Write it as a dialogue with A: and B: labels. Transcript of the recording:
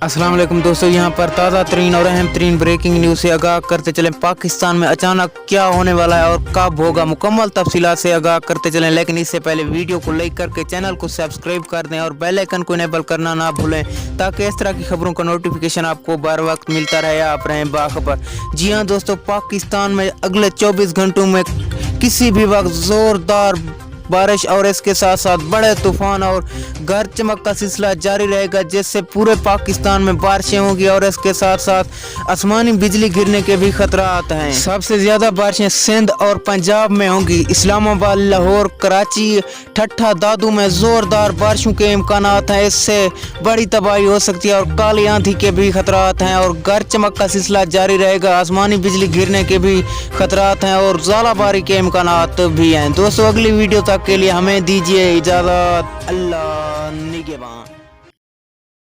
A: अस्सलाम वालेकुम दोस्तों, यहाँ पर ताज़ा तरीन और अहम तरीन ब्रेकिंग न्यूज़ से आगाह करते चलें। पाकिस्तान में अचानक क्या होने वाला है और कब होगा, मुकम्मल तफसीलात से आगाह करते चलें। लेकिन इससे पहले वीडियो को लाइक करके चैनल को सब्सक्राइब कर दें और बेल आइकन को इनेबल करना ना भूलें, ताकि इस तरह की खबरों का नोटिफिकेशन आपको बर वक्त मिलता रहे, आप रहें बाखबर। जी हाँ दोस्तों, पाकिस्तान में अगले 24 घंटों में किसी भी वक्त ज़ोरदार बारिश और इसके साथ साथ बड़े तूफान और गरज चमक का सिलसिला जारी रहेगा, जिससे पूरे पाकिस्तान में बारिशें होंगी और इसके साथ साथ आसमानी बिजली गिरने के भी खतरात हैं। सबसे ज़्यादा बारिशें सिंध और पंजाब में होंगी। इस्लामाबाद, लाहौर, कराची, ठट्ठा, दादू में ज़ोरदार बारिशों के इम्कानात हैं। इससे बड़ी तबाही हो सकती है और काली आंधी के भी खतरात हैं और गरज चमक का सिलसिला जारी रहेगा। आसमानी बिजली गिरने के भी खतरात हैं और ज़ालाबारी के इम्कानात भी हैं। दोस्तों, अगली वीडियो तक के लिए हमें दीजिए इजाज़त। अल्लाह निगहबान।